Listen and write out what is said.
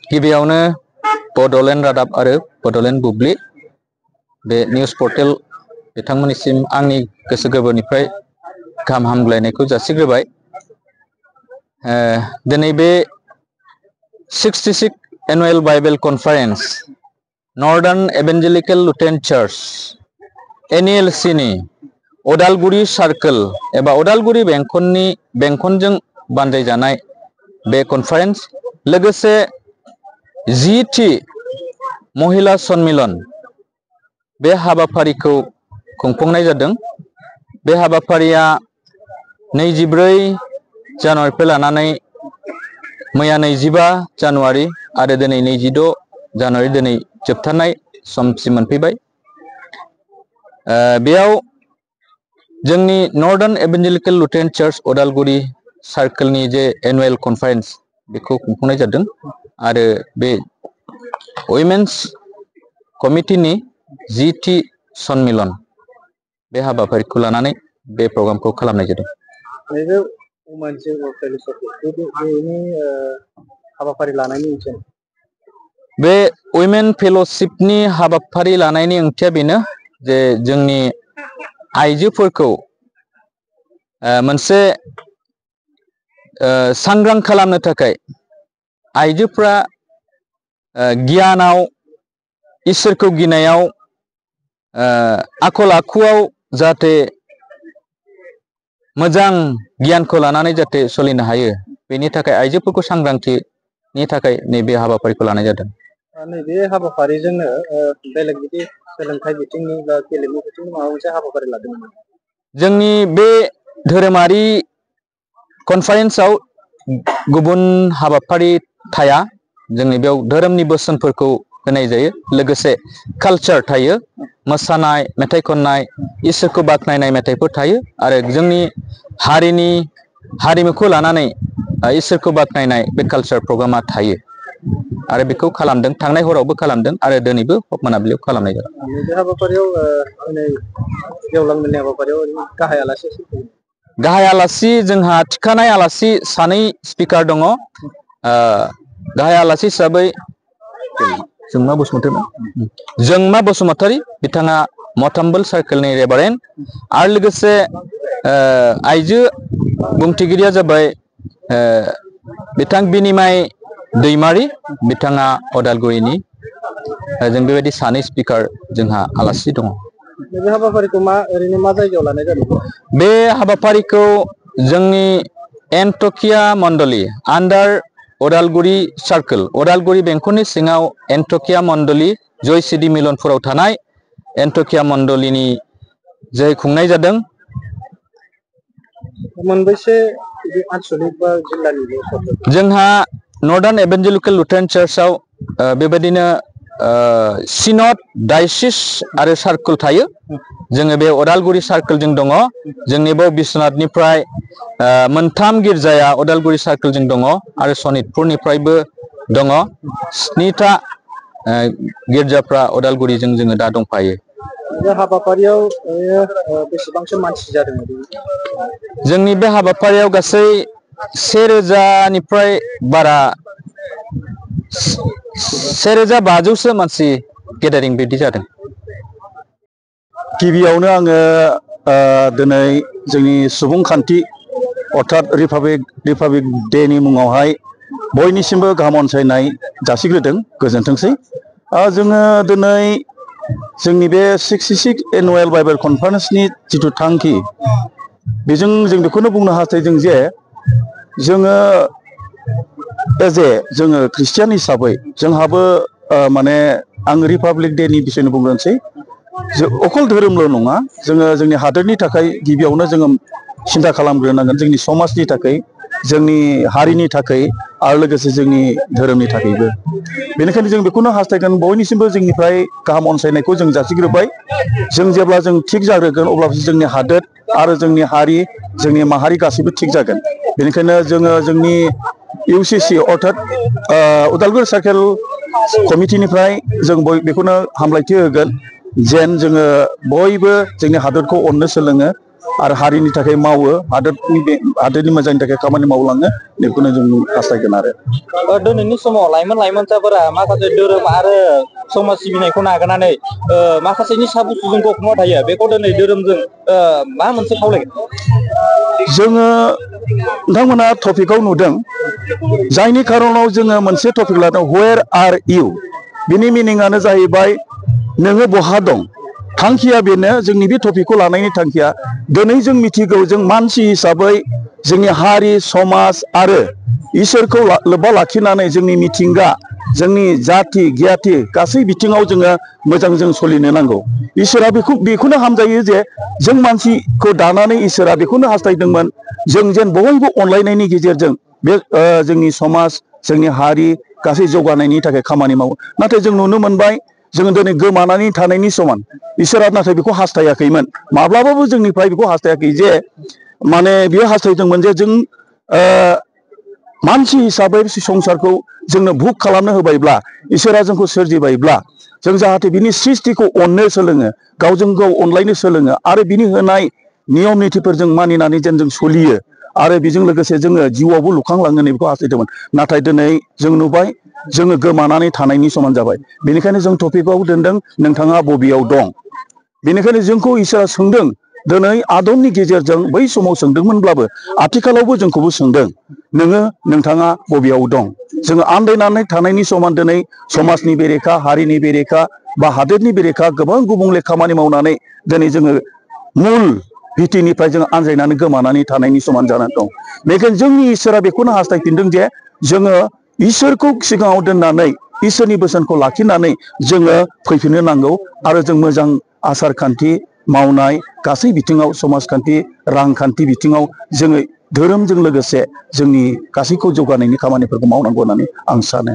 गिबियावनो बड'लेण्ड रादाब आरो बड'लेण्ड बुब्लि बे निउज पर्टेल बिथांमोननिसिम आंनि गोसो गोरबोनिफ्राय गाहाम हामग्लायनायखौ जासिग्रोबाय। दिनै बे 66 annual Bible conference Northern Evangelical Lutheran Church NELC नि अदालगुरि सार्कोल एबा अदालगुरि बेंखनजों बानजायजानाय बे कनफारेन्स लोगोसे 10थि महिला सन्मिलन बे हाबाफारिखौ खुंफुंनाय जादों। बे हाबाफारिया 24 जानुवारिनिफ्राय लानानै मैया 25 जानुवारि आरो दिनै 26 जानुवारि दिनै जोबथारनाय समसिम मोनफैबाय। बेयाव जोंनि northern Evangelical Lutheran church Udalguri सार्कोलनि जे एनुवेल कनफारेन्स बेखौ खुंफुंनाय जादों आरो बे उइमेन्स कमिटिनि 10थि सन्मिलन बे हाबाफारिखौ लानानै बे प्रग्रामखौ खालामनाय जादों। बे उइमेन फेल'शिपनि हाबाफारि लानायनि ओंथिया बेनो जे जोंनि आइजोफोरखौ मोनसे सांग्रां खालामनो थाखाय आइजोफ्रा गियानाव इसोरखौ गिनायाव आखल आखुआव जाहाथे मोजां गियानखौ लानानै जाहाथे सोलिनो हायो बेनि थाखाय आइजोफोरखौ सांग्रांथिनि थाखाय नैबे हाबाफारिखौ लानाय जादों। नैबे हाबाफारिजोंनो बेलेग बिदि सोलोंथाइ बिथिंनि बा गेलेमु बिथिंनि माबा मोनसे हाबाफारि लादों नामा? जोंनि बे धोरोमारि कनफारेन्सआव गुबुन हाबाफारि थाया। जोंनि बेयाव धोरोमनि बोसोनफोरखौ होनाय जायो, लोगोसे कालचार थायो, मोसानाय, मेथाइ खननाय, इसोरखौ बाख्नायनाय मेथाइफोर थायो आरो जोंनि हारिमुखौ लानानै इसोरखौ बाख्नायनाय बे कालचार प्रग्रामा थायो आरो बेखौ खालामदों। थांनाय हरावबो खालामदों आरो दिनैबो मोनाबिलियाव खालामनाय जादों। बे हाबाफारियाव गेवलां मेलनि हाबाफारियाव गाहाय आलासि जोंहा थिखानाय आलासि सानै स्पिकार दङ। गाहाय आलासि हिसाबै जोंमा बसुमतारी बिथाङा मथाम्बोल सार्कोलनि रेभारेन्ड आरो लोगोसे आइजो बुंथिगिरिया जाबाय बिथां बिनिमाय दैमारि बिथाङा अदालगुरिनि। जों बेबायदि सानै स्पिकार जोंहा आलासि दङ। बे हाबाफारिखौ ओरैनो मा जायगायाव लानाय जादों? बे हाबाफारिखौ जोंनि एन्टकिया मण्डली आन्डार अदालगुरि सार्कोल अदालगुरि बेंखननि सिङाव एन्टकिया मण्डली जय सिदि मिलनपुराव थानाय एन्टकिया मण्डलीनि जै खुंनाय जादों। मोनबैसे आनसलिक बा जिल्लानि जोंहा नर्दार्न एभेन्जेलिकेल लुथेरान चार्चआव बेबायदिनो सिनड, डायसिस आरो सार्कोल थायो। जोङो बे अदालगुरि सार्कोलजों दङ। जोंनि बेयाव बिश्वनाथनिफ्राय मोनथाम गिर्जाया अदालगुरि सार्कोलजों दङ आरो सनितपुरनिफ्रायबो दङ। 7था गिर्जाफ्रा अदालगुरिजों जोङो दा दंफायो। बे हाबाफारियाव बेसेबांसो मानसि जादों? जोंनि बे हाबाफारियाव गासै 1000निफ्राय बारा 1500सो मानसि गेदारिं बिदि जादों। गिबियावनो आङो दिनै जोंनि सुबुंखान्थि अर्थात रिपाब्लिक डेनि मुङावहाय बयनिसिमबो गाहाम अनसायनाय जासिग्रोदों। गोजोनथोंसै। जोङो दिनै जोंनि बे 66 एनुवेल बाइबेल कनफारेन्सनि जिथु थांखि बेजों जों बेखौनो बुंनो हास्थायदों जे जोङो जोङो ख्रिस्टियान हिसाबै जोंहाबो माने आं रिपाब्लिक डेनि बिसयनो बुंग्रोनोसै। अखल धोरोमल' नङा, जोङो जोंनि हादोरनि थाखाय गिबियावनो जोङो सिन्था खालामग्रोनांगोन, जोंनि समाजनि थाखाय, जोंनि हारिनि थाखाय आरो लोगोसे जोंनि धोरोमनि थाखायबो। बेनिखायनो जों बेखौनो हास्थायगोन बयनिसिमबो जोंनिफ्राय गाहाम अनसायनायखौ जों जासिग्रोबाय। जों जेब्ला जों थिग जाग्रोगोन अब्लासो जोंनि हादोर आरो जोंनि हारि, जोंनि माहारि गासैबो थिग जागोन। बेनिखायनो जोङो जोंनि UCC अर्थात उदालगुरि सार्केल कमिटिनिफ्राय जों बेखौनो हामलायथि होगोन जेन जोङो बयबो जोंनि हादोरखौ अननो सोलोङो आरो हारिनि थाखाय मावो हादोरनि मोजांनि थाखाय खामानि मावलाङो बेखौनो जों हास्थायगोन आरो दिनैनि समाव लाइमोनसाफोरा माखासे धोरोम आरो समाज सिबिनायखौ नागारनानै माखासे निसा बुस्थुजों गफबना थायो बेखौ दिनै धोरोमजों मा मोनसे खावलायगोन जोङो नोंथांमोना टपिकआव नुदों जायनि खारनाव जोङो मोनसे टपिक लादों वेर आर इउ बिनि मिनिंआनो जाहैबाय नोङो बहा दं थांखिया बेनो जोंनि बे टपिकखौ लानायनि थांखिया दिनै जों मिथिगौ जों मानसि हिसाबै जोंनि हारि समाज आरो इसोरखौ लोब्बा लाखिनानै जोंनि मिथिंगा जोंनि जाति गियाति गासै बिथिङाव जोङो मोजां जों सोलिनो नांगौ इसोरा बेखौनो हामजायो जे जों मानसिखौ दानानै इसोरा बेखौनो हास्थायदोंमोन जों जेन बयबो अनलायनायनि गेजेरजों बे जोंनि समाज जोंनि हारि गासै जौगानायनि थाखाय खामानि मावो नाथाय जों नुनो मोनबाय जोङो दिनै गोमानानै थानायनि समान इसोरा नाथाय बेखौ हास्थायाखैमोन माब्लाबाबो जोंनिफ्राय बेखौ हास्थायाखै जे माने बियो हास्थायदोंमोन जे जों मानसि हिसाबै संसारखौ जोंनो भुग खालामनो होबायब्ला इसोरा जोंखौ सोरजिबायब्ला जों जाहाथे बिनि सृष्टिखौ अननो सोलोङो गावजों गाव अनलायनो सोलोङो आरो बिनि होनाय नियम नितिफोरजों मानिनानै जेन जों सोलियो आरो बेजों लोगोसे जोङो जिउआवबो लुखांलाङो बेखौ हास्थायदोंमोन नाथाय दिनै जों नुबाय जोङो गोमानानै थानायनि समान जाबाय बेनिखायनो जों टपिकआव दोनदों नोंथाङा बबेयाव दं बेनिखायनो जोंखौ इसोरा सोंदों दिनै आदमनि गेजेरजों बै समाव सोंदोंमोनब्लाबो आथिखालावबो जोंखौबो सोंदों नोंथाङा बबेयाव दं जोङो आन्दायनानै थानायनि समान दिनै समाजनि बेरेखा हारिनि बेरेखा बा हादोरनि बेरेखा गोबां गुबुंले खामानि मावनानै दिनै जोङो मुल भिटिनिफ्राय जों आनजायनानै गोमानानै थानायनि समान जानानै दं बेखायनो जोंनि इसोरा बेखौनो हास्थायफिनदों जे जोङो इसोरखौ सिगाङाव दोननानै इसोरनि बोसोनखौ लाखिनानै जोङो फैफिननो नांगौ आरो जों मोजां आसार खान्थि मावनाय गासै बिथिङाव समाजखान्थि रांखान्थि बिथिङाव जोङो धोरोमजों लोगोसे जोंनि गासैखौ जौगानायनि खामानिफोरखौ मावनांगौ होननानै आं सानो